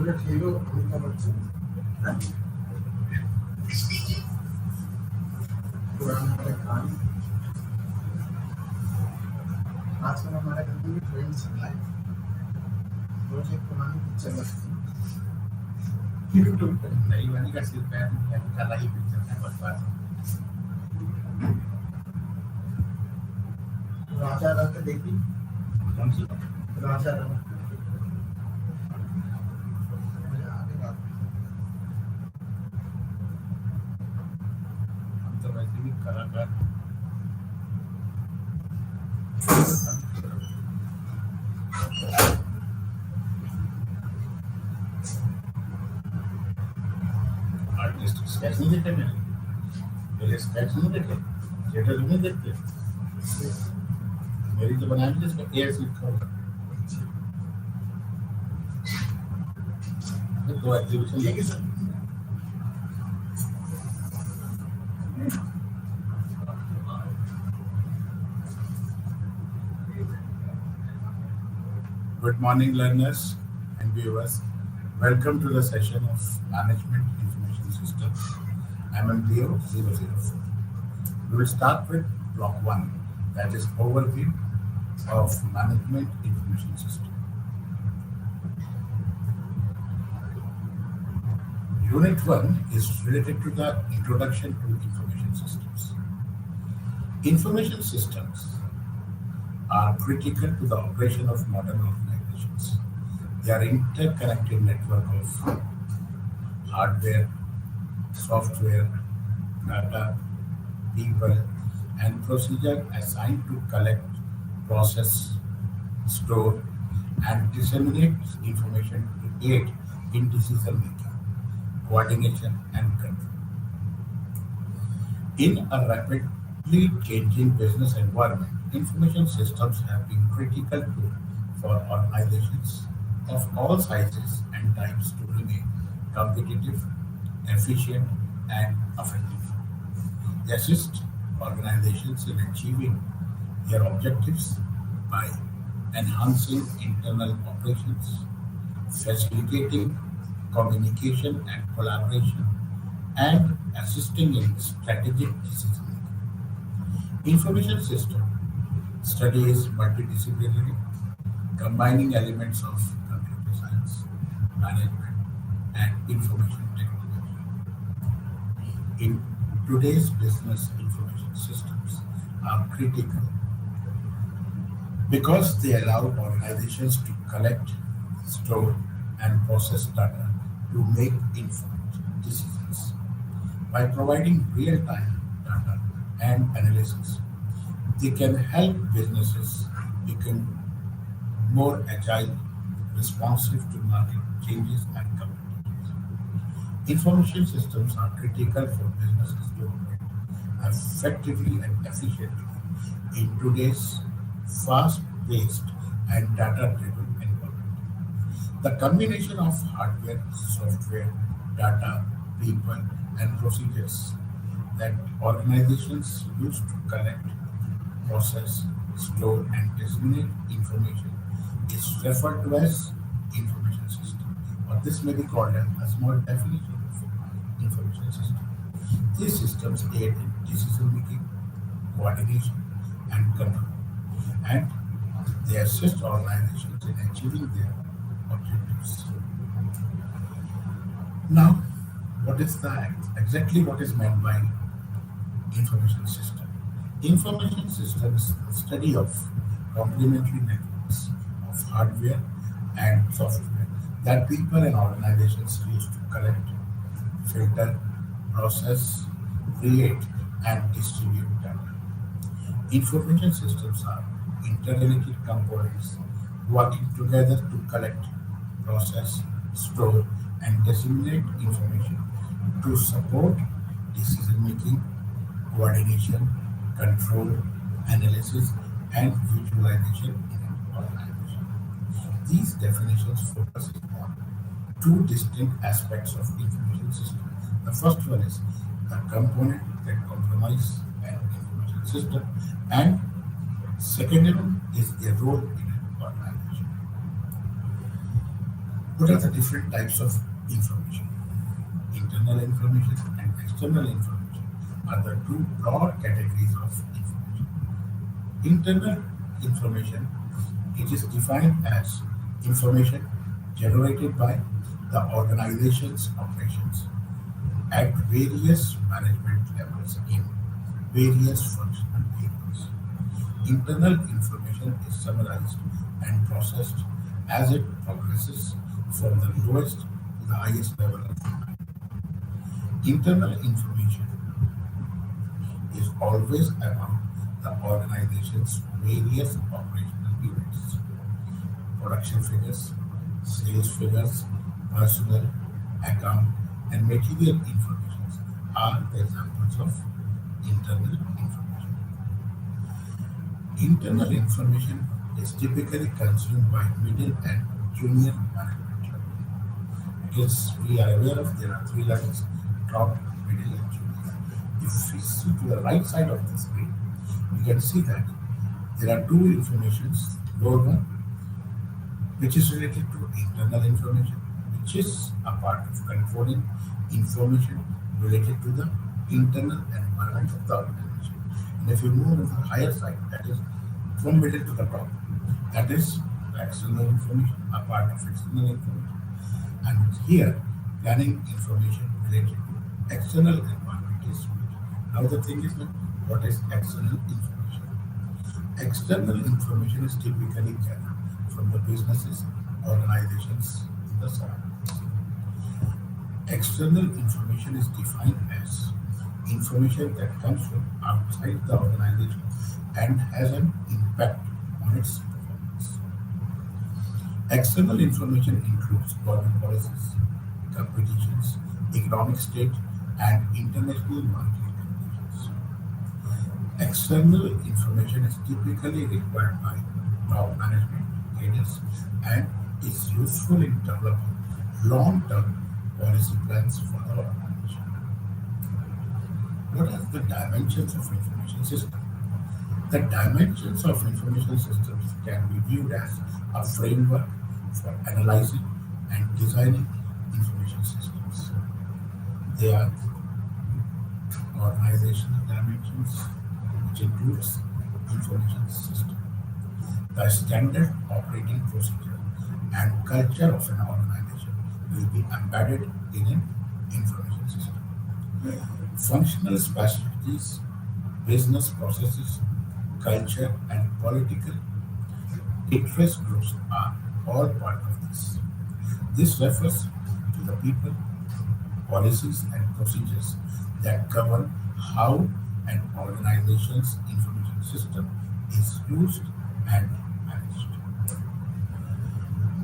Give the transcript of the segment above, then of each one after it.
आजकल हमारा घर में ट्रेंड चल रहा है रोज एक पुरानी पिक्चर लगती है यूट्यूब पे नई वाली का सिर्फ काला ही पिक्चर है बस बात राजा रंग देखी कौन सी राजा रंग हम तो वैसे भी कलाकार आर्टिस्ट स्केच नहीं देते मैंने पहले स्केच नहीं देते थिएटर नहीं देखते मेरी तो बनाई थी इसमें एयर लिखा होगा तो एग्जीबिशन लेके sir Good morning, learners and viewers. Welcome to the session of Management Information Systems. I'm MPO 004. We will start with block 1, that is overview of Management Information System. Unit 1 is related to the introduction to information systems. Information systems are critical to the operation of modern organizations. They are interconnected network of hardware, software, data, people, and procedure assigned to collect, process, store, and disseminate information to aid in decision making, coordination, and control. In a rapidly changing business environment, information systems have been critical tool for organizations of all sizes and types to remain competitive, efficient, and effective. They assist organizations in achieving their objectives by enhancing internal operations, facilitating communication and collaboration, and assisting in strategic decision making. Information system study is multidisciplinary, combining elements of computer science, management, and information technology. In today's business, information systems are critical because they allow organizations to collect, store, and process data to make informed decisions. By providing real-time data and analysis, they can help businesses become more agile, responsive to market changes and competitors. Information systems are critical for businesses to operate effectively and efficiently in today's fast-paced and data-driven environment. The combination of hardware, software, data, people, and procedures that organizations use to collect, process, store, and disseminate information is referred to as information system, or this may be called a small definition of information system. These systems aid in decision making, coordination, and control, and they assist organizations in achieving their objectives. Now, exactly what is meant by information system? Information system is the study of complementary networks of hardware and software that people and organizations use to collect, filter, process, create, and distribute data. Information systems are interrelated components working together to collect, process, store, and disseminate information to support decision making, coordination, control, analysis, and visualization in an organization. These definitions focus on two distinct aspects of information system. The first one is the component that comprise an information system, and second one is their role in an organization. What are the different types of information? Internal information and external information are the two broad categories of information. Internal information, it is defined as information generated by the organization's operations at various management levels in various functional areas. Internal information is summarized and processed as it progresses from the lowest to the highest level of command. Internal information is always about the organization's various operational units. Production figures, sales figures, personnel, account, and material information are the examples of internal information. Internal information is typically consumed by middle and junior management level. Because we are aware of there are three levels: top, middle, and junior. If we see to the right side of the screen, you can see that there are two informations. Lower one, which is related to internal information, which is a part of controlling information related to the internal environment of the organization. And if you move on the higher side, that is from middle to the top, that is external information, a part of external information. And here, planning information related to external environment is used. Now the thing is that what is external information? External information is typically gathered from the businesses, organizations in the surroundings. External information is defined as information that comes from outside the organization and has an impact on its performance. External information includes government policies, competitions, economic state, and international market conditions. External information is typically required by top management, leaders, and is useful in developing long-term policy plans for the organization. What are the dimensions of information system? The dimensions of information systems can be viewed as a framework for analyzing and designing information systems. They are organizational dimensions, which includes information system, the standard operating procedure and culture of an organization will be embedded in an information system. Functional specialties, business processes, culture, and political interest groups are all part of this. This refers to the people, policies, and procedures that govern how an organization's information system is used and managed.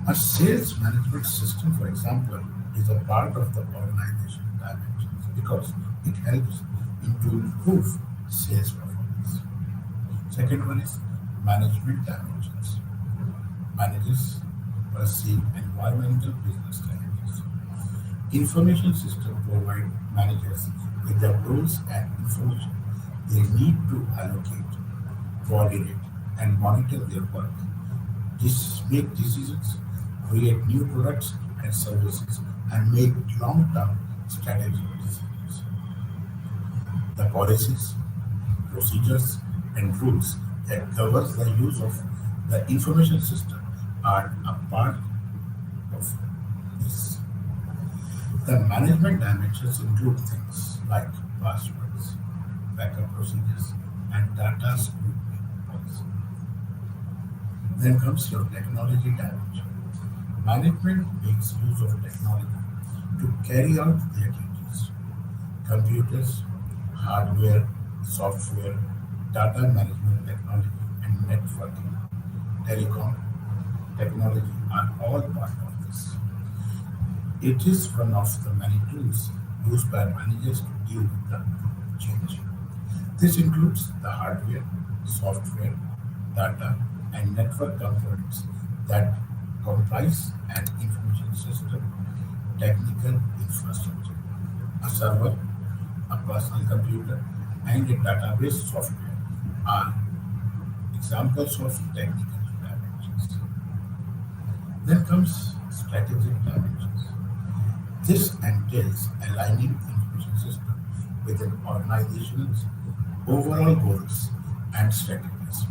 A sales management system, for example, is a part of the organization dimensions because it helps in to improve sales performance. Second one is management dimensions. Managers perceive environmental business challenges. Information systems provide managers with the tools and information they need to allocate, coordinate, and monitor their work. This make decisions, create new products and services, and make long-term strategic decisions. The policies, procedures, and rules that govern the use of the information system are a part of this. The management dimensions include things like passwords, backup procedures, and data scrutiny policy. Then comes your technology dimension. Management makes use of technology to carry out their duties. Computers, hardware, software, data management technology, and networking, telecom technology are all part of this. It is one of the many tools used by managers to deal with the change. This includes the hardware, software, data, and network components that comprise an information system technical infrastructure. A server, a personal computer, and a database software are examples of technical dimensions. Then comes strategic dimensions. This entails aligning information system with an organization's overall goals and strategies.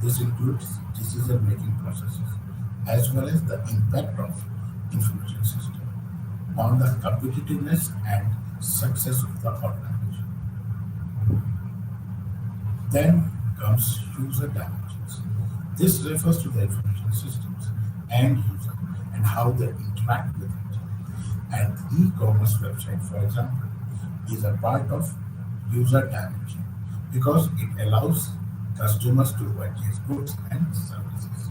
This includes decision-making processes as well as the impact of information system on the competitiveness and success of the organization. Then comes user dimensions. This refers to the information systems and user and how they interact with it. An e-commerce website, for example, is a part of user dimension because it allows customers to purchase goods and services.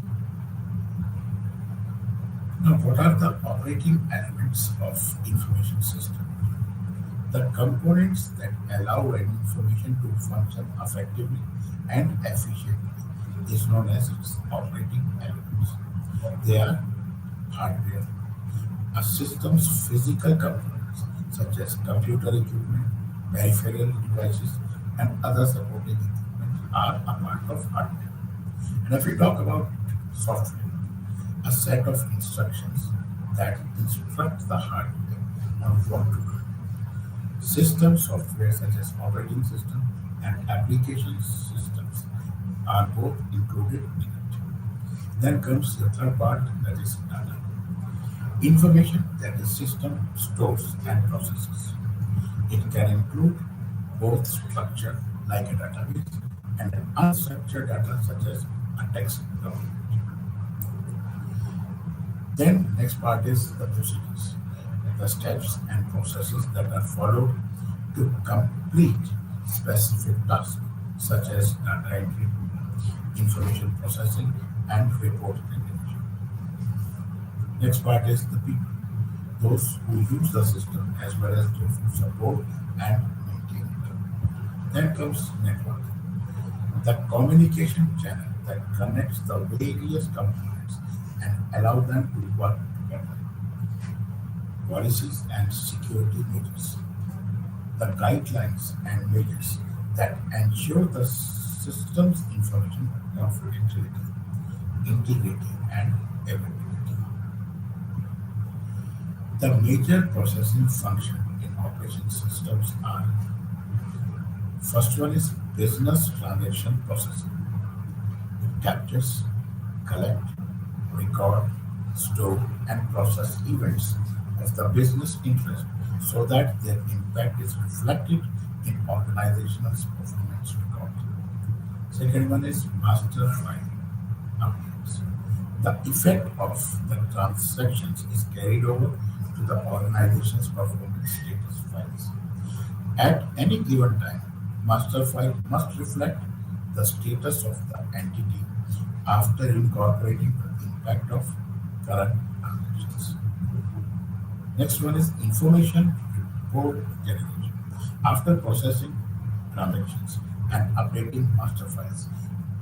Now, what are the operating elements of information system? The components that allow an information to function effectively and efficiently is known as its operating elements. They are hardware, a system's physical components such as computer equipment, peripheral devices, and other supporting equipment are a part of hardware. And if we talk about software, a set of instructions that instruct the hardware on what to do. System software such as operating system and application systems are both included in it. Then comes the third part, that is data. Information that the system stores and processes. It can include both structured like a database and unstructured data such as a text document. Then next part is the procedures, the steps and processes that are followed to complete specific tasks such as data entry, information processing, and report generation. Next part is the people, those who use the system as well as those who support and maintain it. Then comes network, the communication channel that connects the various components and allow them to work together. Policies and security measures, the guidelines and measures that ensure the system's information confidentiality, integrity, and availability. The major processing function in operation systems are: first one is business transaction processing. It captures, collect, record, store, and process events of the business interest so that their impact is reflected in organizational performance record. Second one is master file updates. The effect of the transactions is carried over to the organization's performance status files. At any given time, master file must reflect the status of the entity after incorporating the impact of current transactions. Next one is information report generation. After processing transactions and updating master files,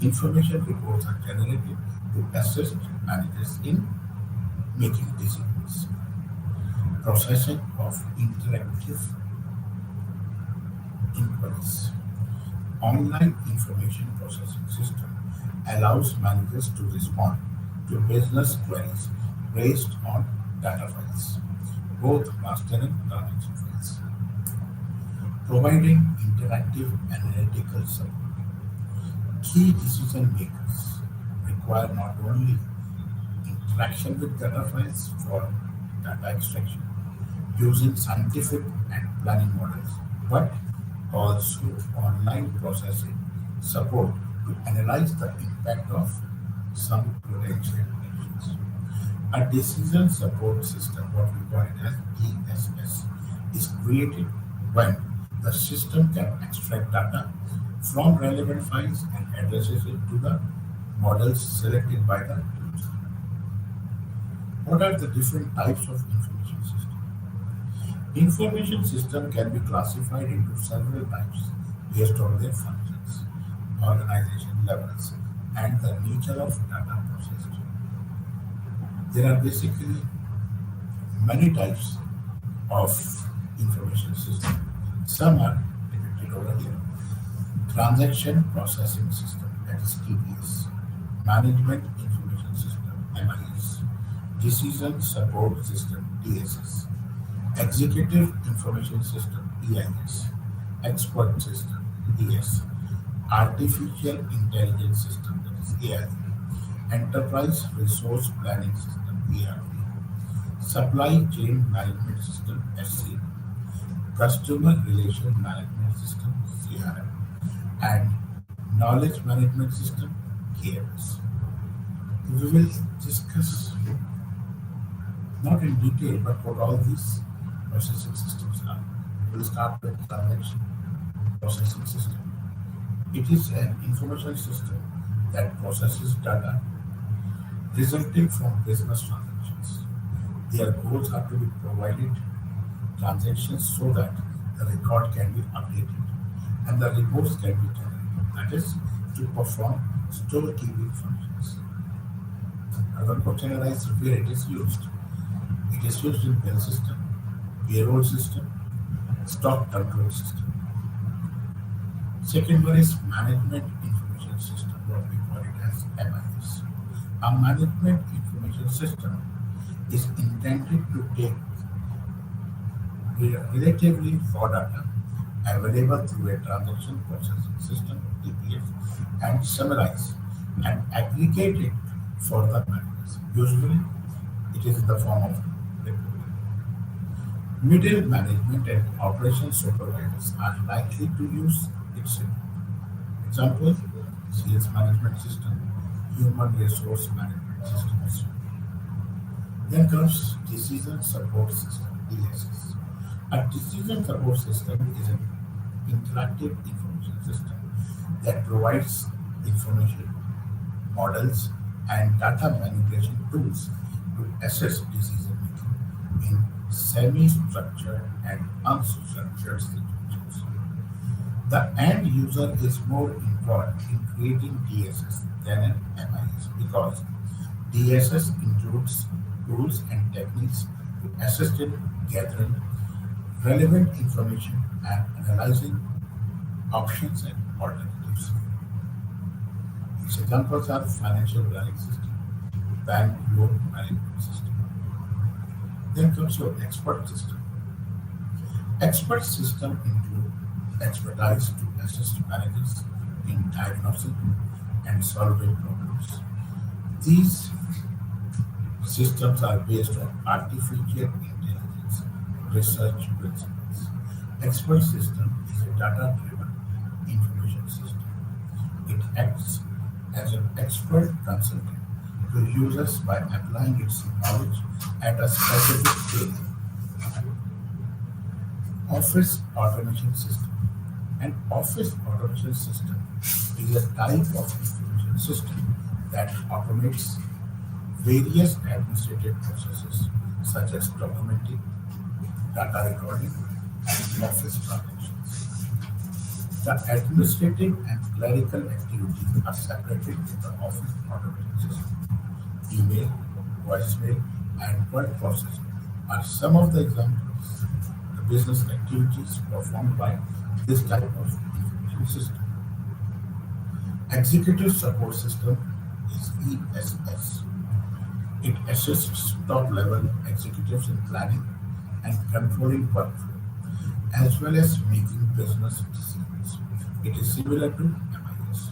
information reports are generated to assist managers in making decisions. Processing of interactive inquiries. Online information processing system allows managers to respond to business queries based on data files, both master and transaction files. Providing interactive analytical support. Key decision makers require not only interaction with data files for data extraction using scientific and planning models, but also online processing support to analyze the impact of some potential actions. A decision support system, what we call it as ESS, is created when the system can extract data from relevant files and addresses it to the models selected by the user. What are the different types of information system? Information system can be classified into several types based on their functions, organization levels, and the nature of data processed. There are basically many types of information system. Some are depicted over here. Transaction processing system, that is TPS. Management information system, MIS. Decision Support System DSS, Executive Information System EIS, Expert System ES, Artificial Intelligence System that is AI, Enterprise Resource Planning System ERP, Supply Chain Management System SC, Customer Relation Management System CRM, and Knowledge Management System KMS. We will discuss not in detail but what all these processing systems are. We will start with transaction processing system. It is an information system that processes data resulting from business transactions. Their goals are to be provided transactions so that the record can be updated and the reports can be generated. That is to perform storekeeping functions. Another question arises where it is used. It is used in bill system, payroll system, stock control system. Second one is management information system, what we call it as MIS. A management information system is intended to take relatively raw data available through a transaction processing system (TPS) and summarize and aggregate it for the managers. Usually, it is in the form of report. Middle management and operation supervisors are likely to use its example: sales management system, human resource management systems. Then comes decision support system (DSS). A decision support system is an interactive information system that provides information, models, and data manipulation tools to assess decision making in semi-structured and unstructured situations. The end user is more involved in creating DSS than an MIS because DSS includes tools and techniques to assist in gathering relevant information and analyzing options and alternatives. Its examples are financial planning system, bank loan management system. Then comes your expert system. Expert system include expertise to assist managers in diagnosing and solving problems. These systems are based on artificial intelligence research principles. Expert system is a data-driven information system. It acts as an expert consultant to users by applying its knowledge at a specific area. Office automation system. An office automation system is a type of information system that automates various administrative processes such as documenting, data recording, and office transactions. The administrative and clerical activities are separated in the office automation system. Email, voicemail, and word processing are some of the examples the business activities performed by this type of information system. Executive support system is ESS. It assists top-level executives in planning and controlling workflow, as well as making business decisions. It is similar to MIS.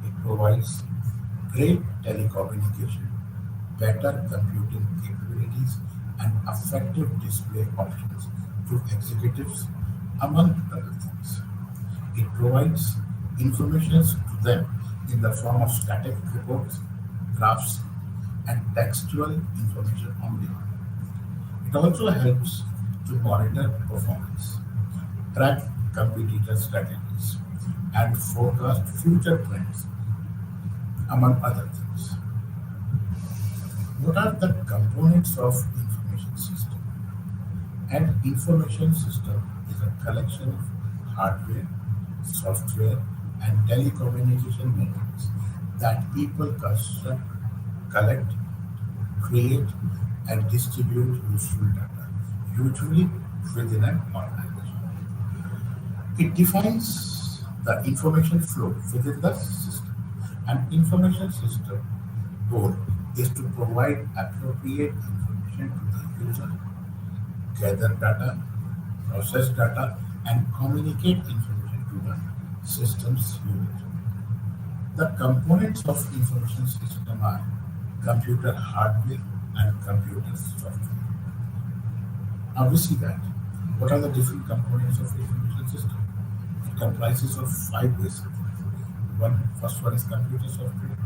It provides great telecommunication, better computing capabilities, and effective display options to executives, among other things. It provides information to them in the form of static reports, graphs, and textual information on demand. It also helps to monitor performance, track competitor strategies, and forecast future trends, among other things. What are the components of information system? An information system is a collection of hardware, software, and telecommunication networks that people construct, collect, create, and distribute useful data, usually within an organization. It defines the information flow within the system. An information system goal is to provide appropriate information to the user, gather data, process data, and communicate information to the system's unit. The components of information system are computer hardware and computer software. Now we see that. What are the different components of information system? It comprises of five basic. First one is computer software,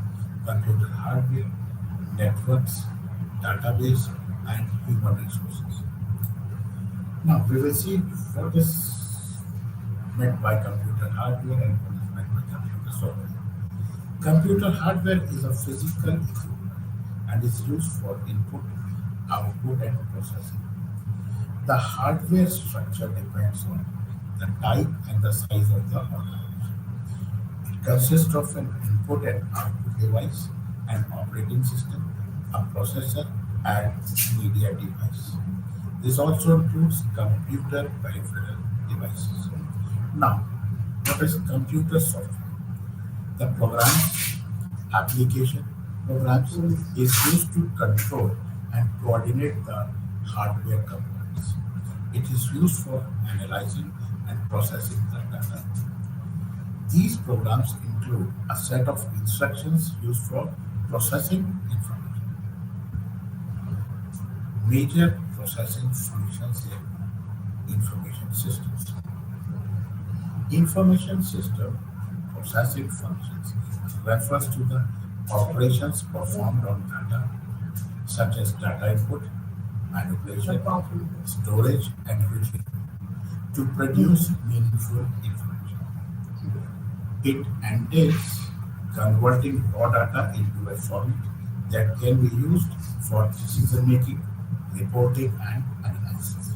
computer hardware, networks, database, and human resources. Now we will see what is meant by computer hardware and what is meant by computer software. Computer hardware is a physical equipment and is used for input, output, and processing. The hardware structure depends on the type and the size of the organization. It consists of an input and output device, an operating system, a processor, and media device. This also includes computer peripheral devices. Now, what is computer software? The programs, application programs is used to control and coordinate the hardware components. It is used for analyzing and processing the data. These programs include a set of instructions used for processing information. Major processing functions in information systems. Information system processing functions refers to the operations performed on data, such as data input, manipulation, storage, and retrieval, to produce meaningful information. It entails converting raw data into a format that can be used for decision making, reporting, and analysis.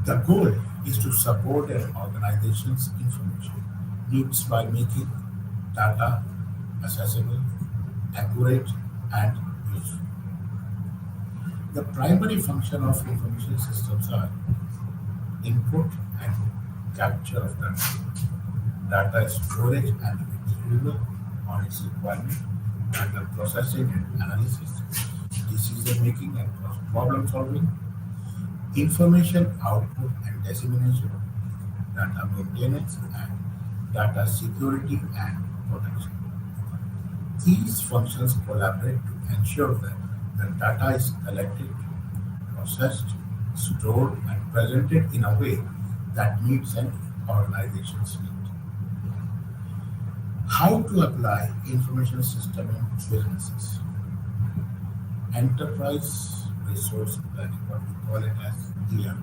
The goal is to support an organization's information needs by making data accessible, accurate, and useful. The primary function of information systems are input and capture of data, data storage and retrieval on its requirement, data processing and analysis, decision making and problem solving, information output and dissemination, data maintenance, and data security and protection. These functions collaborate to ensure that the data is collected, processed, stored, and presented in a way that meets an organization's need. How to apply information system in businesses? Enterprise resource planning, what we call it as ERP.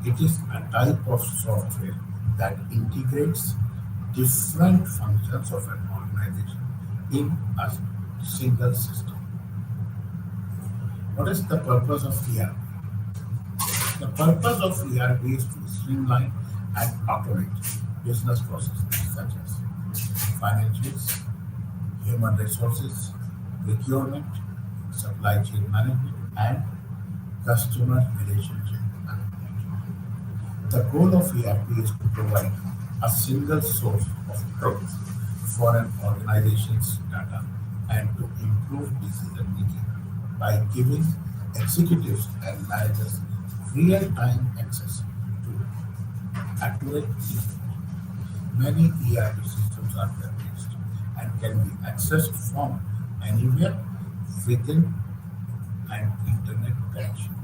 It is a type of software that integrates different functions of an organization in a single system. What is the purpose of ERP? The purpose of ERP is to streamline and automate business processes such as financials, human resources, procurement, supply chain management, and customer relationship management. The goal of ERP is to provide a single source of truth for an organization's data and to improve decision making by giving executives and managers real-time access to accurate information. Many ERP systems are web-based and can be accessed from anywhere within an internet connection.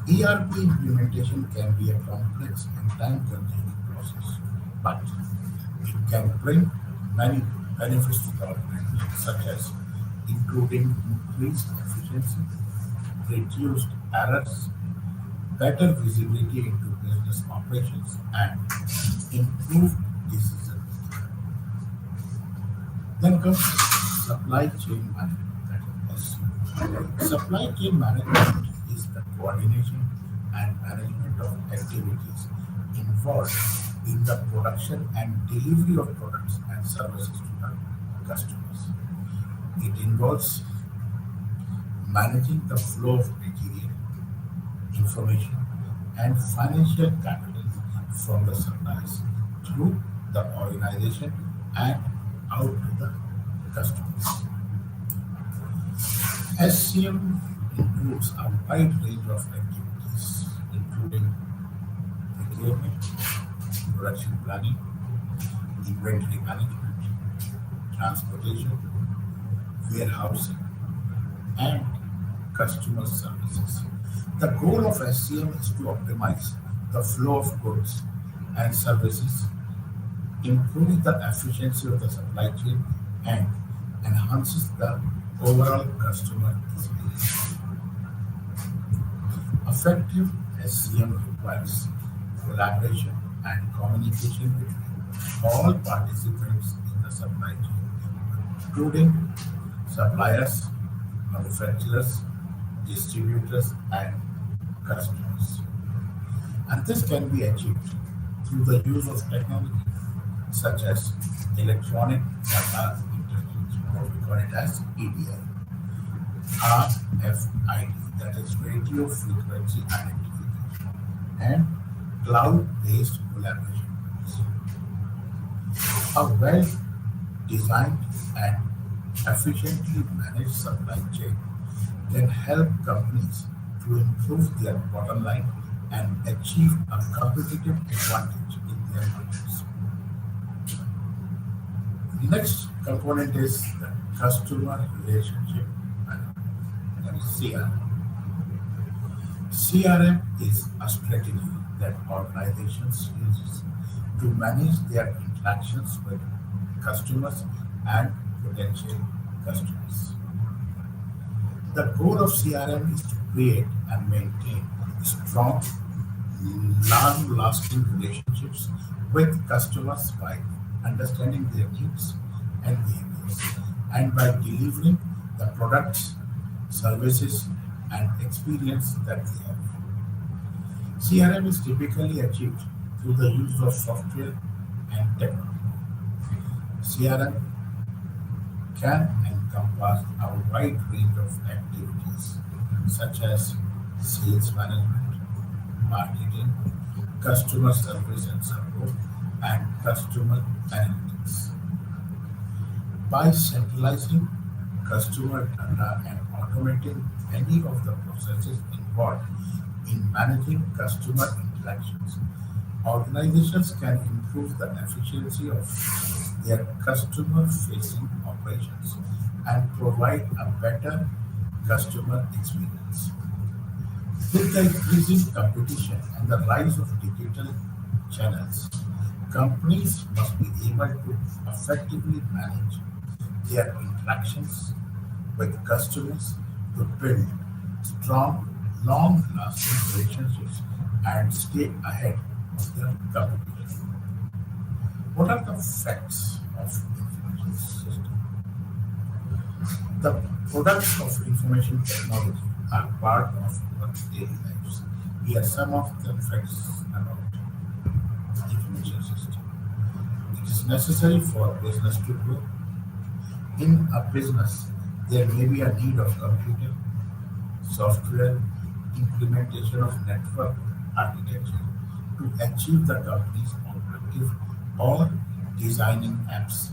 ERP implementation can be a complex and time-consuming process, but it can bring many benefits to the organization, such as including increased efficiency, reduced errors, better visibility into business operations, and improved decision making. Then comes supply chain management, that is SCM. Supply chain management is the coordination and management of activities involved in the production and delivery of products and services to the customers. It involves managing the flow of material, information, and financial capital from the suppliers through the organization and out to the customers. SCM includes a wide range of activities, including procurement, production planning, inventory management, transportation, warehousing, and customer services. The goal of SCM is to optimize the flow of goods and services, improve the efficiency of the supply chain, and enhances the overall customer experience. Effective SCM requires collaboration and communication between all participants in the supply chain, including suppliers, manufacturers, distributors, and customers. And this can be achieved through the use of technology such as electronic data interchange, or we call it as EDI, RFID, that is radio frequency identification, and cloud-based collaboration. A well-designed and efficiently managed supply chain can help companies to improve their bottom line and achieve a competitive advantage in their markets. The next component is the customer relationship management, that is CRM. CRM is a strategy that organizations use to manage their interactions with customers and potential customers. The goal of CRM is to create and maintain strong, long-lasting relationships with customers by understanding their needs and behaviors, and by delivering the products, services, and experience that they have. CRM is typically achieved through the use of software and technology. CRM can encompass a wide range of activities such as sales management, marketing, customer service and support, and customer analytics. By centralizing customer data and automating many of the processes involved in managing customer interactions, organizations can improve the efficiency of their customer-facing operations and provide a better customer experience. With the increasing competition and the rise of digital channels, companies must be able to effectively manage their interactions with customers to build strong, long-lasting relationships and stay ahead of their competition. What are the facts of information system? The products of information technology are part of our daily lives. Here are some of the facts about information system. It is necessary for business to grow. In a business, there may be a need of computer, software, implementation of network architecture to achieve the company's objective, or designing apps,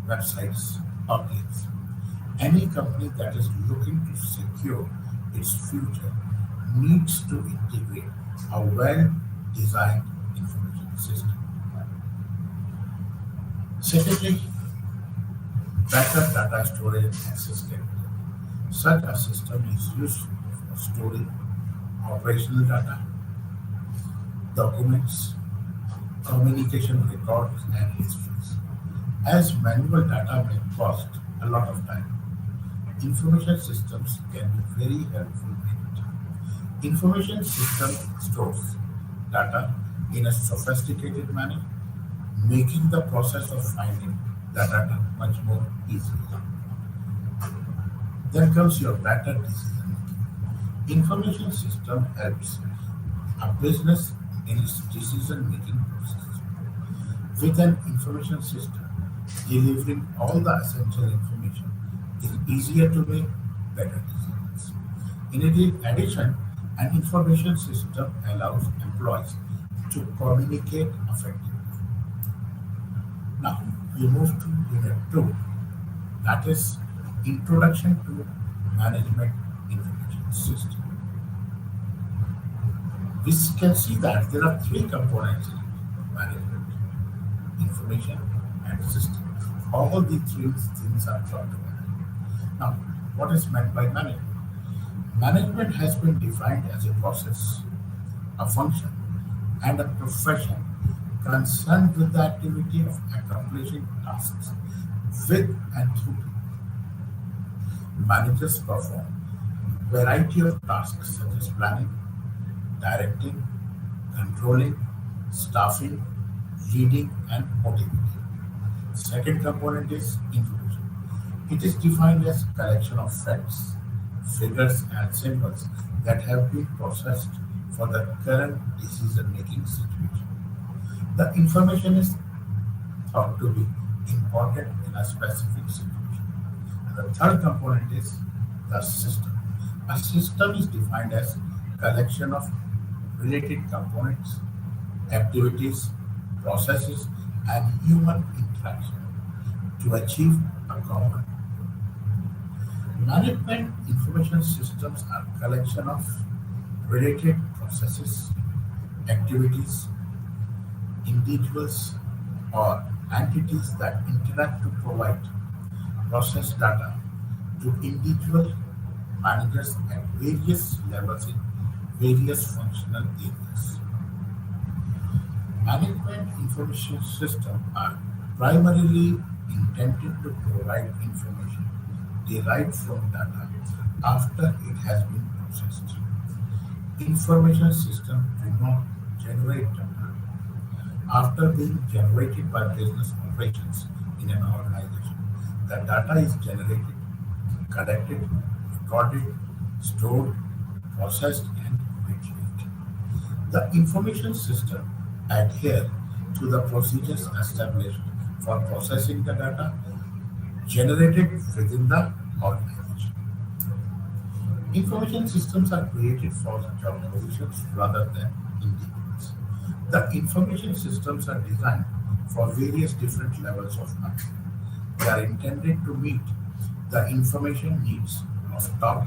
websites, or games. Any company that is looking to secure its future needs to integrate a well-designed information system. Secondly, backup data storage and access capability. Such a system is useful for storing operational data, documents, communication records, and histories. As manual data may cost a lot of time, information systems can be very helpful in it. Information system stores data in a sophisticated manner, making the process of finding the data much more easier. Then comes your better decision making. Information system helps a business in its decision making process. With an information system, delivering all the essential information is easier to make better decisions. In addition, an information system allows employees to communicate effectively. Now, we move to unit 2, That is Introduction to Management Information System. We can see that there are three components in it: management, information, and system. All the three things are brought together. Now, what is meant by management? Management has been defined as a process, a function, and a profession concerned with the activity of accomplishing tasks with and through people. Managers perform variety of tasks such as planning, directing, controlling, staffing, leading, and motivating. Second component is information. It is defined as collection of facts, figures, and symbols that have been processed for the current decision-making situation. The information is thought to be important in a specific situation. And the third component is the system. A system is defined as collection of related components, activities, processes, and human interaction to achieve a common. Management information systems are collection of related processes, activities, individuals, or entities that interact to provide process data to individual managers at various levels in various functional areas. Management information systems are primarily intended to provide information derived from data after it has been processed. Information systems do not generate data after being generated by business operations in an organization. The data is generated, collected, recorded, stored, processed, and retrieved. The information system adhere to the procedures established for processing the data generated within the organization. Information systems are created for job positions rather than individuals. The information systems are designed for various different levels of management. They are intended to meet the information needs of top,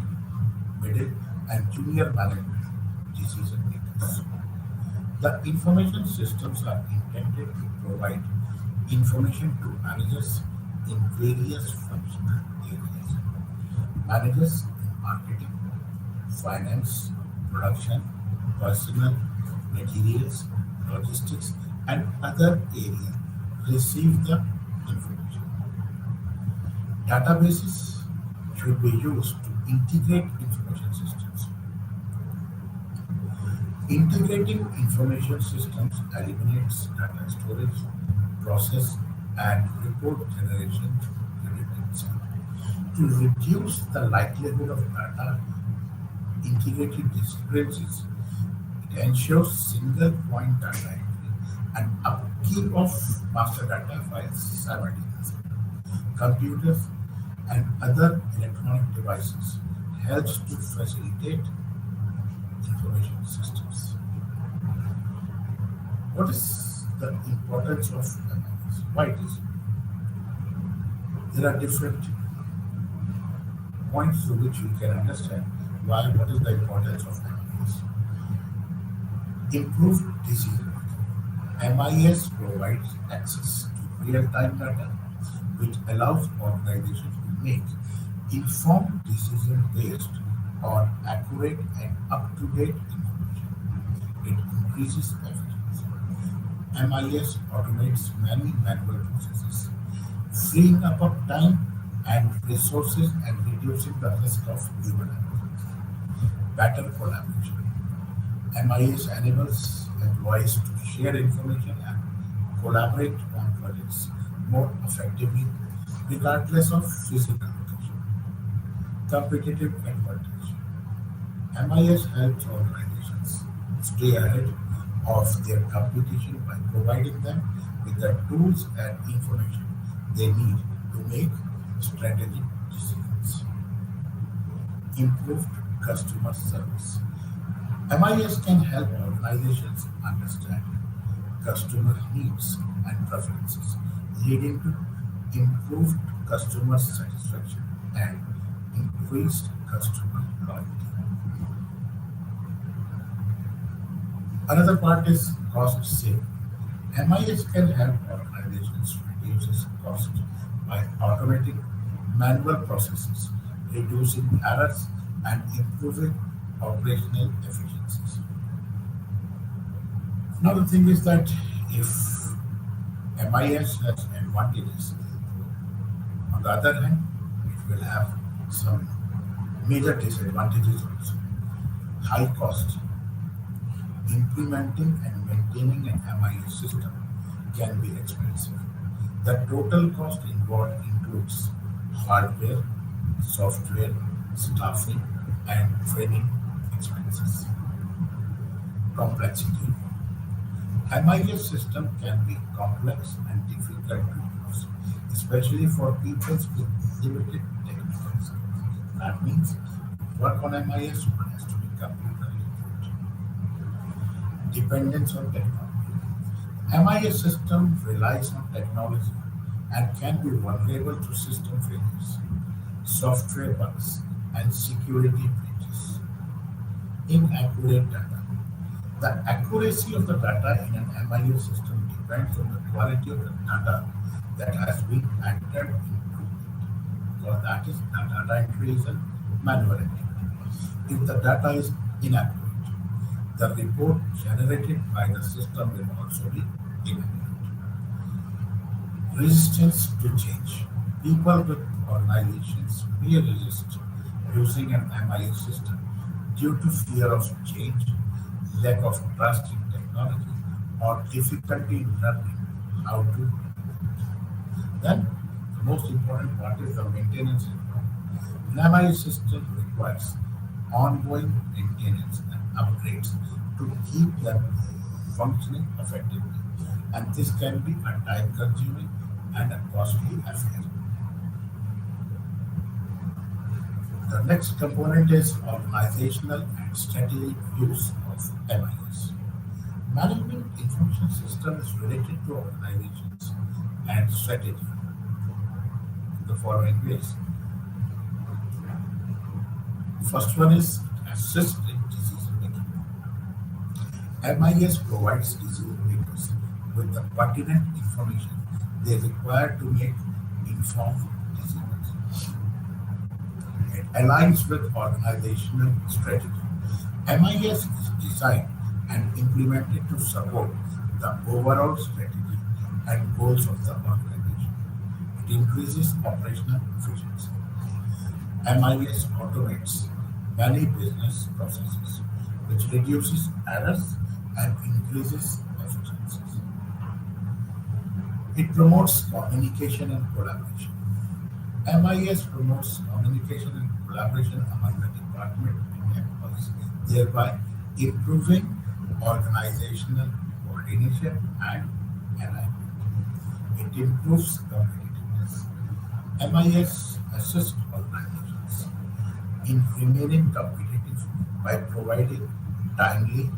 middle, and junior management decision makers. The information systems are intended to provide information to managers in various functional areas. Managers in marketing, finance, production, personnel, materials, logistics, and other areas receive the information. Databases should be used to integrate information systems. Integrating information systems eliminates data storage, process, and report generation redundancy. To reduce the likelihood of data integrated discrepancies, it ensures single point data entry and upkeep of master data files simultaneously. Computers and other electronic devices helps to facilitate information systems. What is the importance of MIS? Why it is? There are different points through which you can understand why what is the importance of MIS. Improved decision making. MIS provides access to real-time data, which allows organizations to make informed decisions based on accurate and up-to-date information. It increases efficiency. MIS automates many manual processes, freeing up of time and resources and reducing the risk of human error. Better collaboration. MIS enables employees to share information and collaborate on projects more effectively, regardless of physical location. Competitive advantage. MIS helps organizations stay ahead of their competition by providing them with the tools and information they need to make strategic decisions. Improved customer service. MIS can help organizations understand customer needs and preferences, leading to improved customer satisfaction, and increased customer loyalty. Another part is cost saving. MIS can help organizations reduce cost by automating manual processes, reducing errors, and improving operational efficiencies. Now, the thing is that if MIS has advantages, on the other hand, it will have some major disadvantages also. High cost. Implementing and maintaining an MIS system can be expensive. The total cost involved includes hardware, software, staffing, and training expenses. Complexity. MIS system can be complex and difficult to use, especially for people with limited technical skills. That means work on MIS has to be computer literate. Dependence on technology. MIS system relies on technology and can be vulnerable to system failures, software bugs, and security breaches. Inaccurate data. The accuracy of the data in an MIS system depends on the quality of the data that has been entered into it. Because that is the data entry is a manual entry. If the data is inaccurate, the report generated by the system will also be inaccurate. Resistance to change. People with organizations may resist using an MIS system due to fear of change, lack of trust in technology, or difficulty in learning how to use it. Then, the most important part is the maintenance involved. An MIS system requires ongoing maintenance and upgrades to keep them functioning effectively, and this can be a time-consuming and a costly affair. The next component is organizational and strategic use of MIS. Management information system is related to organizations and strategy in the following ways. First one is assist in decision making. MIS provides decision makers with the pertinent information they require to make informed decisions. It aligns with organizational strategy. MIS is designed and implemented to support the overall strategy and goals of the organization. It increases operational efficiency. MIS automates many business processes, which reduces errors and increases efficiencies. It promotes communication and collaboration. MIS promotes communication and collaboration among the department and employees, thereby improving organizational coordination and alignment. It improves competitiveness. MIS assists organizations in remaining competitive by providing timely,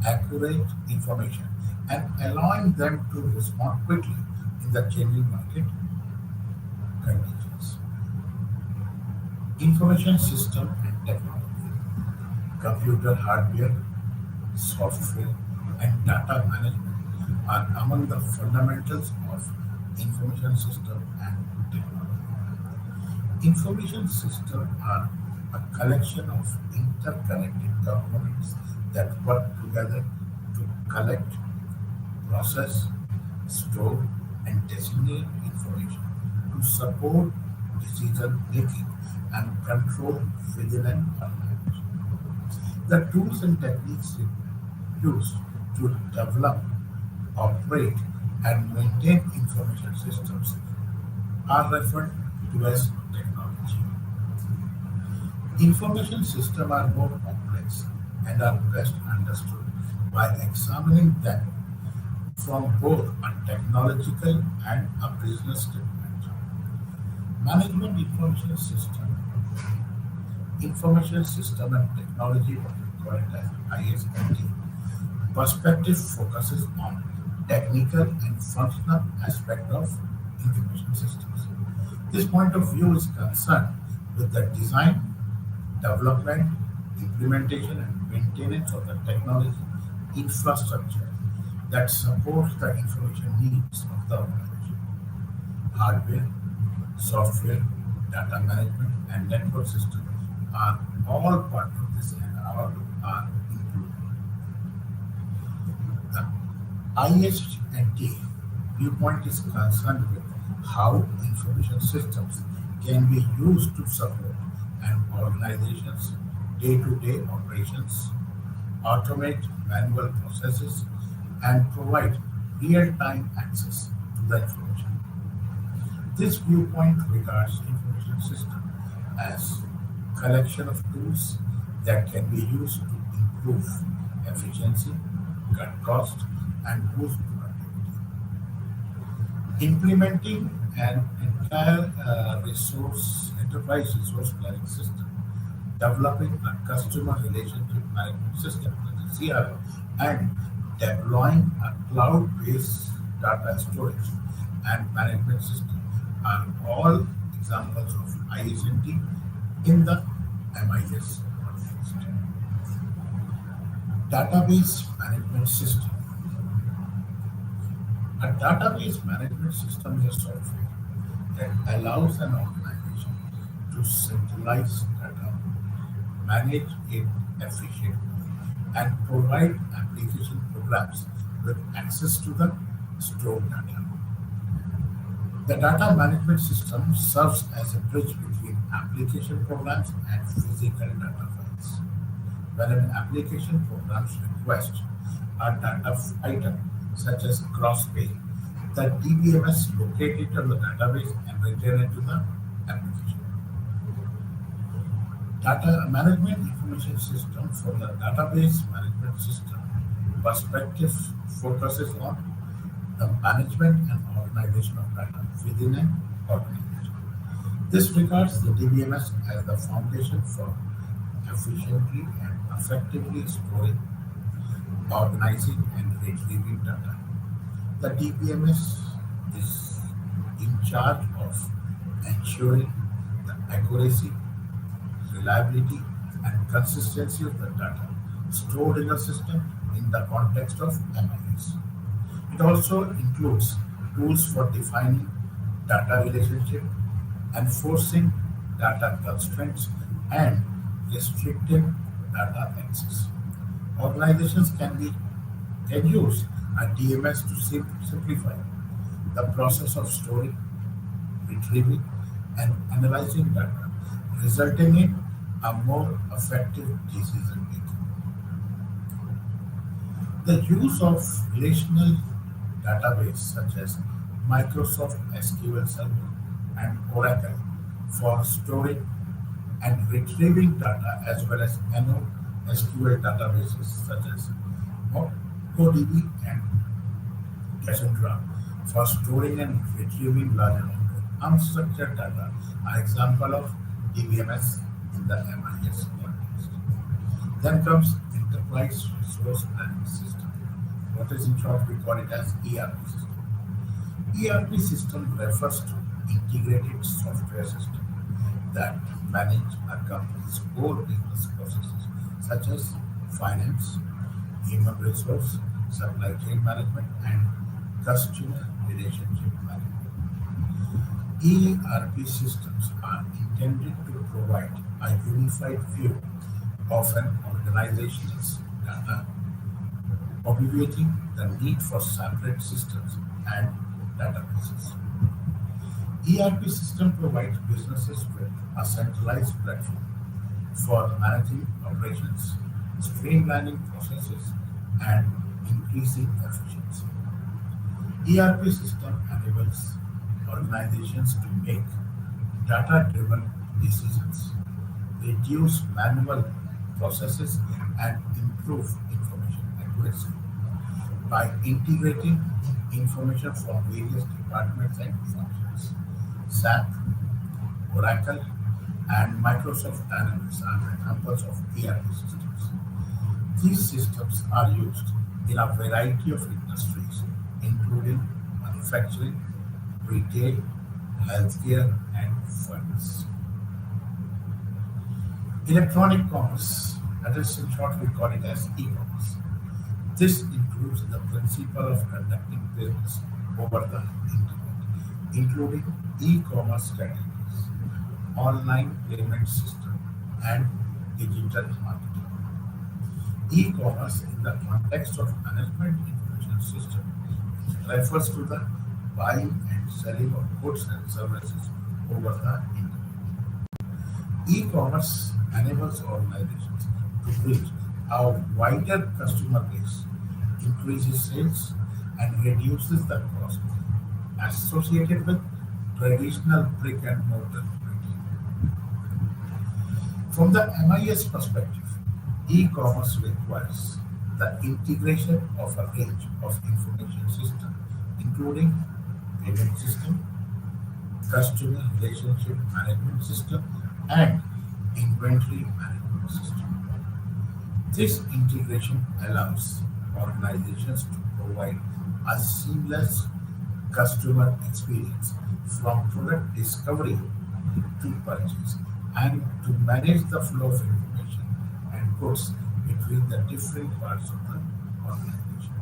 accurate information and allowing them to respond quickly in the changing market conditions. Information system and technology, computer hardware, software, and data management are among the fundamentals of information system and technology. Information systems are a collection of interconnected components that work together to collect, process, store, and designate information to support decision making and control within an organization. The tools and techniques used to develop, operate, and maintain information systems are referred to as technology. Information systems are more complex and are best understood by examining them from both a technological and a business standpoint. Management information system and technology, what we call it as ISMT, perspective focuses on technical and functional aspect of information systems. This point of view is concerned with the design, development, implementation, and maintenance of the technology infrastructure that supports the information needs of the organization. Hardware, software, data management, and network systems are all part of this and all are included. The ISNT viewpoint is concerned with how information systems can be used to support an organization's day-to-day operations, automate manual processes, and provide real-time access to the information. This viewpoint regards information system as collection of tools that can be used to improve efficiency, cut cost, and boost productivity. Implementing an entire enterprise resource planning system, developing a customer relationship management system, the CRM, and deploying a cloud-based data storage and management system are all examples of ISNT in the MIS context. Database management system. A database management system is a software that allows an organization to centralize data, manage it efficiently, and provide application programs with access to the stored data. The data management system serves as a bridge between application programs and physical data files. When an application programs request a item such as gross pay, the DBMS locate it on the database and return it to the application. Data management information system from the database management system perspective focuses on the management and organization of data within an organization. This regards the DBMS as the foundation for efficiently and effectively storing, organizing, and retrieving data. The DBMS is in charge of ensuring the accuracy, reliability, and consistency of the data stored in the system in the context of MIS. It also includes tools for defining data relationship, enforcing data constraints, and restricting data access. Organizations can use a DMS to simplify the process of storing, retrieving, and analyzing data, resulting in a more effective decision making. The use of relational database such as Microsoft SQL Server and Oracle for storing and retrieving data as well as NoSQL databases such as MongoDB and Cassandra for storing and retrieving large amount of unstructured data are example of DBMS in the MIS context. Then comes Enterprise Resource Planning System. What is in short we call it as ERP system. ERP system refers to integrated software system that manage a company's core business processes such as finance, human resource, supply chain management, and customer relationship management. ERP systems are intended to provide a unified view of an organization's data, obviating the need for separate systems and databases. ERP system provides businesses with a centralized platform for managing operations, streamlining processes, and increasing efficiency. ERP system enables organizations to make data-driven decisions, reduce manual processes, and improve information accuracy by integrating information from various departments and functions. SAP, Oracle, and Microsoft Dynamics are examples of ERP systems. These systems are used in a variety of industries, including manufacturing, retail, healthcare, and finance. Electronic commerce, that is in short we call it as e-commerce. This includes the principle of conducting business over the internet, including e-commerce categories, online payment system, and digital marketing. E-commerce in the context of management information system refers to the buying and selling of goods and services over the internet. E-commerce enables organizations to reach a wider customer base, increases sales, and reduces the cost associated with traditional brick and mortar retail. From the MIS perspective, e-commerce requires the integration of a range of information systems, including payment system, customer relationship management system, and inventory management system. This integration allows organizations to provide a seamless customer experience from product discovery to purchase and to manage the flow of information and goods between the different parts of the organization.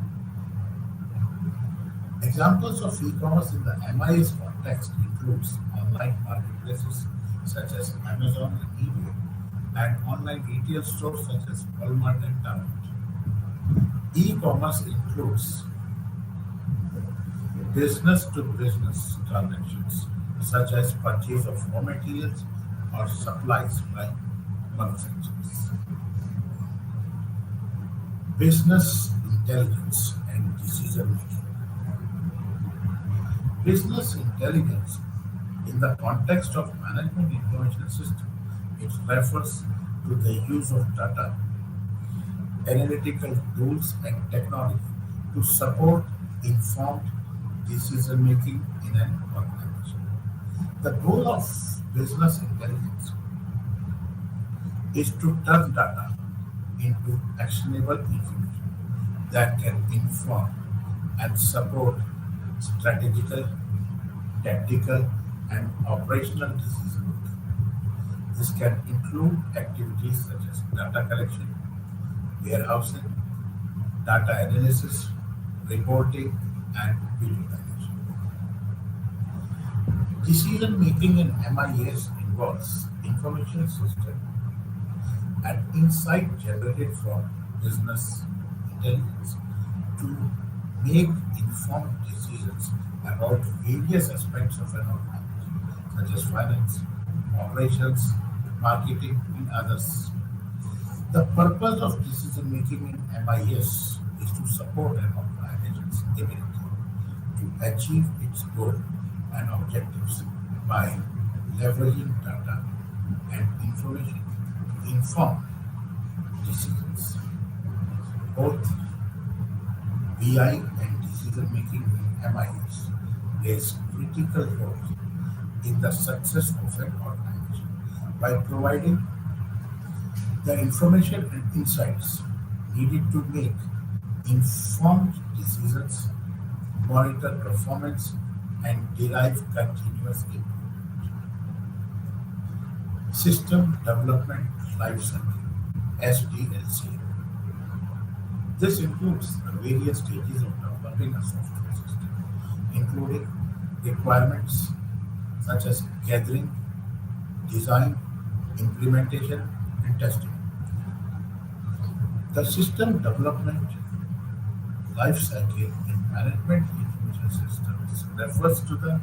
Examples of e-commerce in the MIS context includes online marketplaces such as Amazon and eBay, and online retail stores such as Walmart and Target. E-commerce includes business-to-business transactions such as purchase of raw materials or supplies by manufacturers. Business intelligence and decision making. Business intelligence in the context of management information system, it refers to the use of data, analytical tools and technology to support informed decision making in an organization. The goal of business intelligence is to turn data into actionable information that can inform and support strategical, tactical, and operational decision making. This can include activities such as data collection, warehousing, data analysis, reporting, and visualization. Decision making in MIS involves information system and insight generated from business intelligence to make informed decisions about various aspects of an organization, such as finance, operations, marketing, and others. The purpose of decision making in MIS is to support an organization's ability to achieve its goal and objectives by leveraging data and information to inform decisions. Both BI and decision making in MIS plays critical roles in the success of an organization by providing the information and insights needed to make informed decisions, monitor performance, and derive continuous improvement. System Development Lifecycle (SDLC). This includes the various stages of developing a software system, including requirements such as gathering, design, implementation, and testing. The system development lifecycle in management information systems refers to the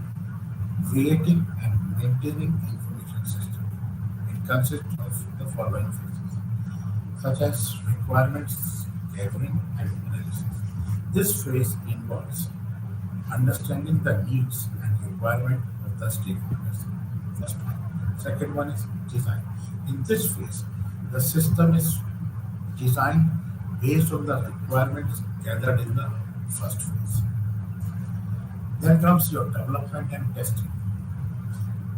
creating and maintaining information system. It consists of the following phases, such as requirements gathering and analysis. This phase involves understanding the needs and requirement of the stakeholders. First one. Second one is design. In this phase, the system is designed based on the requirements gathered in the first phase. Then comes your development and testing.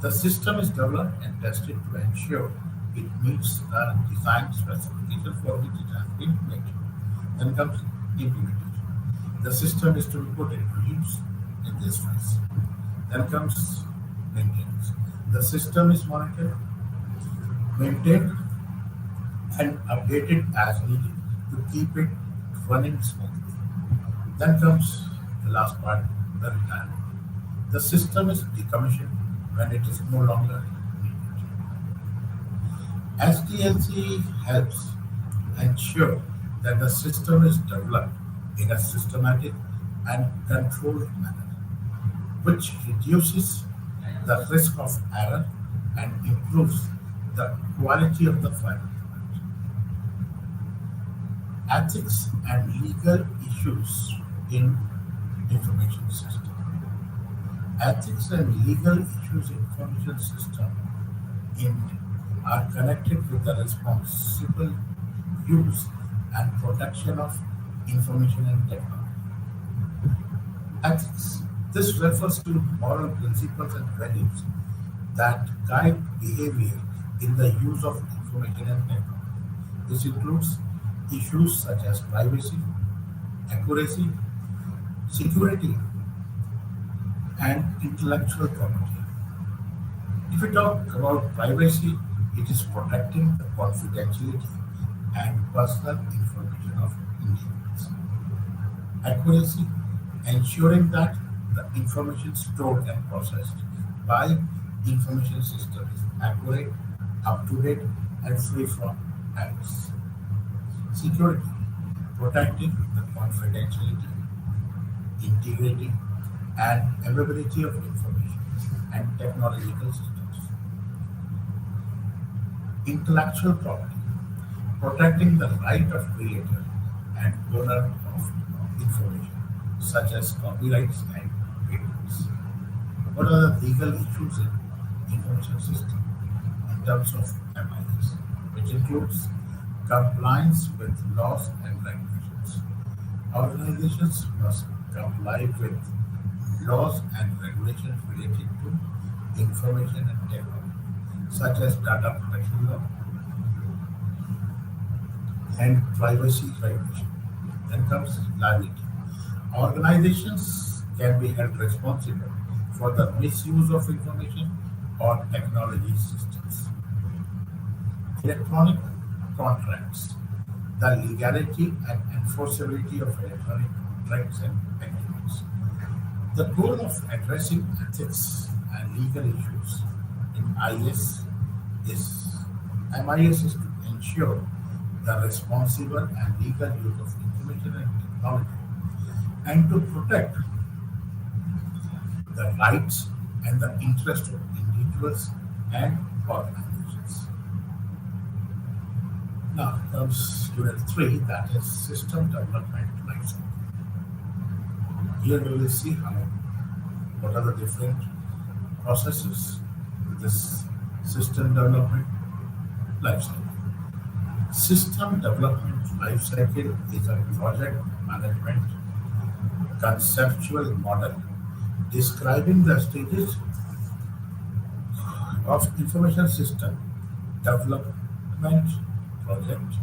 The system is developed and tested to ensure it meets the design specification for which it has been made. Then comes implementation. The system is to be put into use in this phase. Then comes maintenance. The system is monitored, maintained, and updated as needed to keep it running smoothly. Then comes the last part, the retirement. The system is decommissioned when it is no longer needed. SDLC helps ensure that the system is developed in a systematic and controlled manner, which reduces the risk of error and improves the quality of the file. Ethics and legal issues in information system. Ethics and legal issues in information system in are connected with the responsible use and protection of information and technology. Ethics. This refers to moral principles and values that guide behavior in the use of information and technology. This includes issues such as privacy, accuracy, security, and intellectual property. If we talk about privacy, it is protecting the confidentiality and personal information of individuals. Accuracy, ensuring that the information stored and processed by information system is accurate, up to date, and free from errors. Security, protecting the confidentiality, integrity, and availability of information and technological systems. Intellectual property, protecting the right of creator and owner of information, such as copyrights and patents. What are the legal issues in information system in terms of MIS, which includes compliance with laws and regulations. Organizations must comply with laws and regulations related to information and technology, such as data protection law and privacy regulation. Then comes liability. Organizations can be held responsible for the misuse of information or technology systems. Electronic contracts, the legality and enforceability of electronic contracts and agreements. The goal of addressing ethics and legal issues in is MIS is to ensure the responsible and legal use of information and technology and to protect the rights and the interests of individuals and organizations. Now comes unit 3, that is system development lifecycle. Here we will see how what are the different processes with this system development lifecycle. System development lifecycle is a project management conceptual model describing the stages of information system development project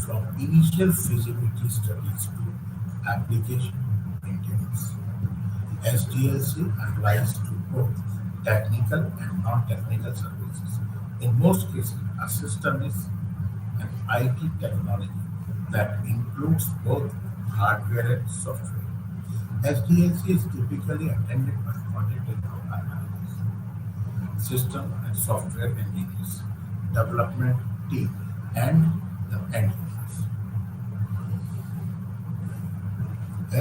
from initial feasibility studies to application maintenance. SDLC applies to both technical and non-technical services. In most cases, a system is an IT technology that includes both hardware and software. SDLC is typically attended by project and program managers, system and software engineers, development team, and the end users.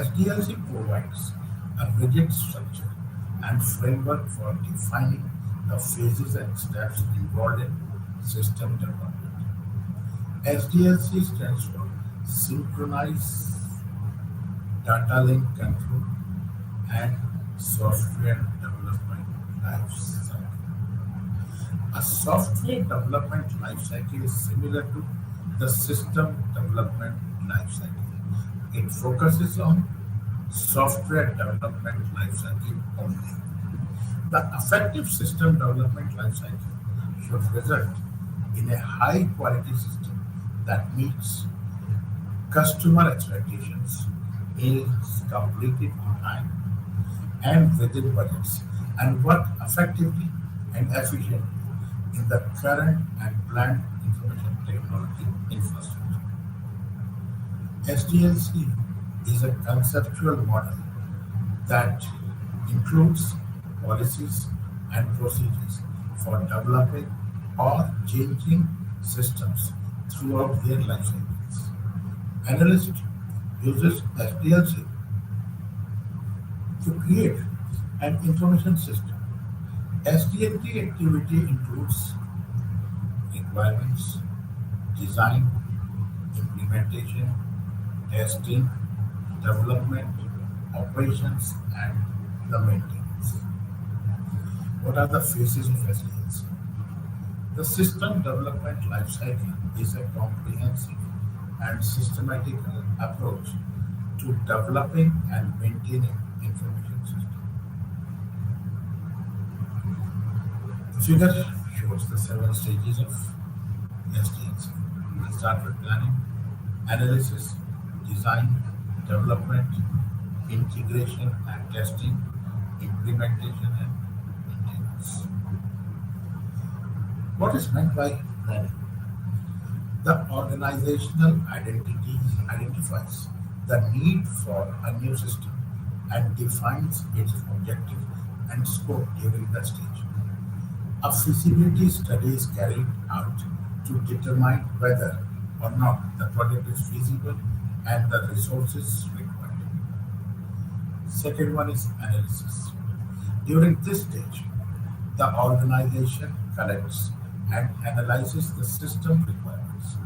SDLC provides a rigid structure and framework for defining the phases and steps involved in system development. SDLC stands for Synchronized Data Link Control and Software Development Lifecycle. A software development lifecycle is similar to the system development lifecycle. It focuses on software development lifecycle only. The effective system development lifecycle should result in a high quality system that meets customer expectations, is completed on time and within budgets, and work effectively and efficiently in the current and planned information technology infrastructure. SDLC is a conceptual model that includes policies and procedures for developing or changing systems throughout their life cycles. Analyst uses SDLC to create an information system. SDLC activity includes requirements, design, implementation, testing, development, operations, and the maintenance. What are the phases of SDLC? The system development lifecycle is a comprehensive and systematic approach to developing and maintaining information systems. The figure shows the seven stages of SDLC. We start with planning, analysis, design, development, integration and testing, implementation and maintenance. What is meant by planning? The organizational identity identifies the need for a new system and defines its objective and scope during the stage. A feasibility study is carried out to determine whether or not the project is feasible and the resources required. Second one is analysis. During this stage, the organization collects and analyzes the system requirements,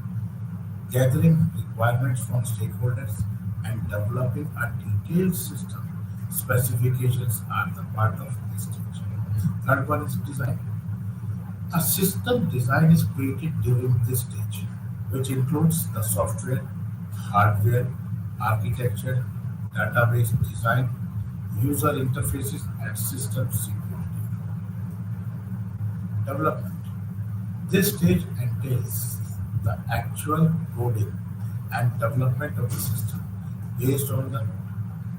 gathering requirements from stakeholders and developing a detailed system specifications are the part of this stage. Third one is design. A system design is created during this stage, which includes the software, hardware, architecture, database design, user interfaces, and system security. Development. This stage entails the actual coding and development of the system based on the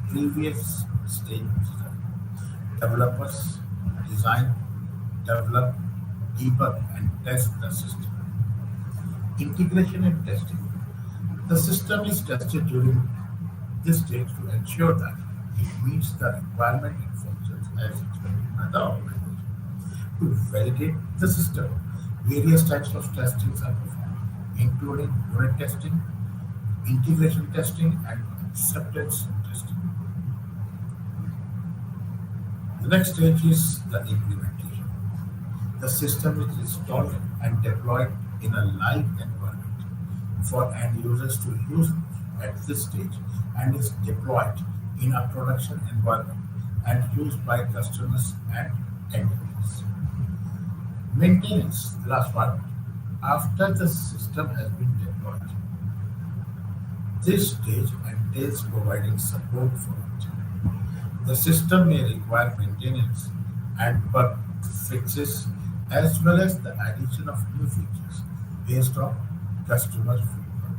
previous stage design. Developers design, develop, debug, and test the system. Integration and testing. The system is tested during this stage to ensure that it meets the requirement and functions as expected by the organization. To validate the system, various types of testings are performed, including unit testing, integration testing, and acceptance testing. The next stage is the implementation. The system is installed and deployed in a live environment for end users to use at this stage and is deployed in a production environment and used by customers and end users. Maintenance, the last part, after the system has been deployed. This stage entails providing support for it. The system may require maintenance and bug fixes as well as the addition of new features based on customer feedback.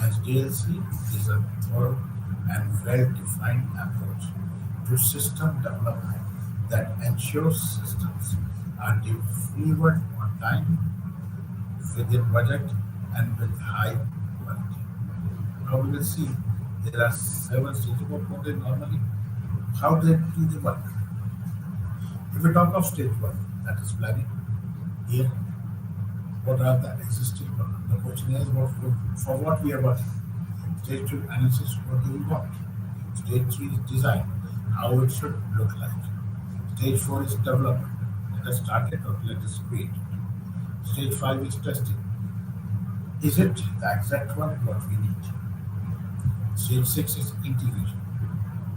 As DLC is a thorough and well-defined approach to system development that ensures systems are delivered on time, within budget, and with high quality. Now we will see there are seven stages of coding normally. How do they work? If we talk of stage one, that is planning, here, what are the existing problems? The question is for what we are working. Stage two, analysis, what do we want? Stage three is design, how it should look like. Stage four is development. Let us start it or let us create it. Stage five is testing. Is it the exact one what we need? Stage six is integration.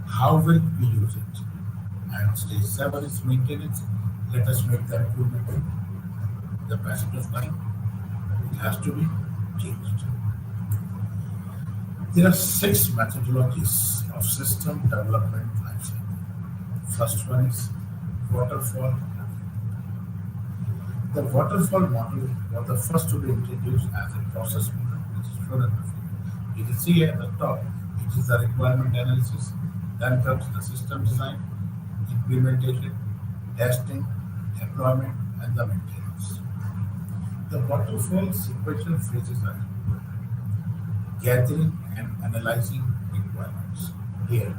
How will we use it? And stage seven is maintenance. Let us make the improvement. The passage of time, it has to be changed. There are six methodologies of system development lifecycle. First one is waterfall. The waterfall model was the first to be introduced as a process model, which is shown in the figure. You can see at the top, it is the requirement analysis, then comes the system design, implementation, testing, deployment, and the maintenance. The waterfall sequential phases are gathering and analyzing requirements. Here,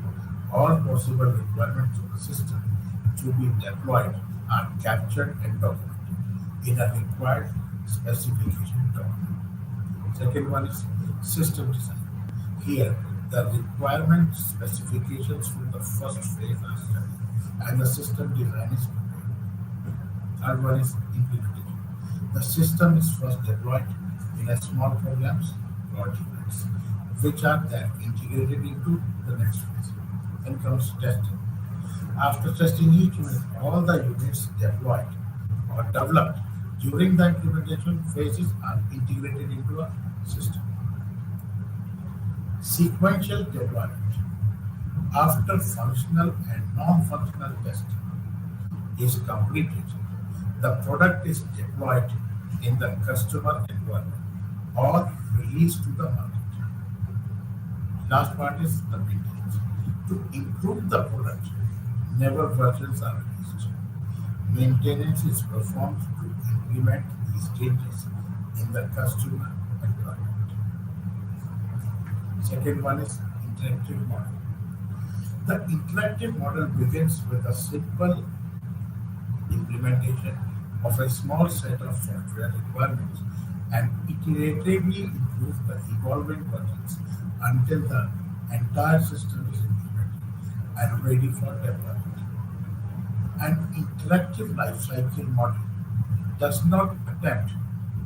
all possible requirements of the system to be deployed are captured and documented in a required specification document. Second one is system design. Here, the requirement specifications for the first phase are studied and the system design is prepared. Third one is implementation. The system is first deployed in a small programs or units, which are then integrated into the next phase. Then comes testing. After testing each unit, all the units deployed or developed during the implementation phases are integrated into a system. Sequential deployment. After functional and non-functional testing is completed, the product is deployed in the customer environment or released to the market. Last part is the maintenance. To improve the product, never versions are released. Maintenance is performed to implement these changes in the customer environment. Second one is interactive model. The interactive model begins with a simple implementation of a small set of software requirements and iteratively improves the evolving versions until the entire system is implemented and ready for deployment. An interactive lifecycle model does not attempt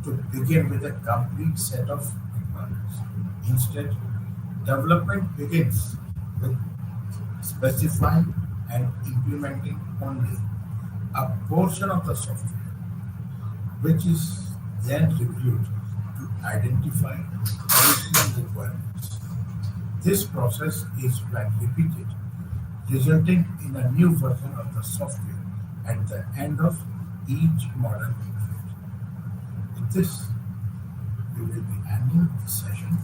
to begin with a complete set of requirements. Instead, development begins with specifying and implementing only a portion of the software, which is then reviewed to identify additional requirements. This process is when repeated, resulting in a new version of the software at the end of each model improvement. With this, we will be ending the session.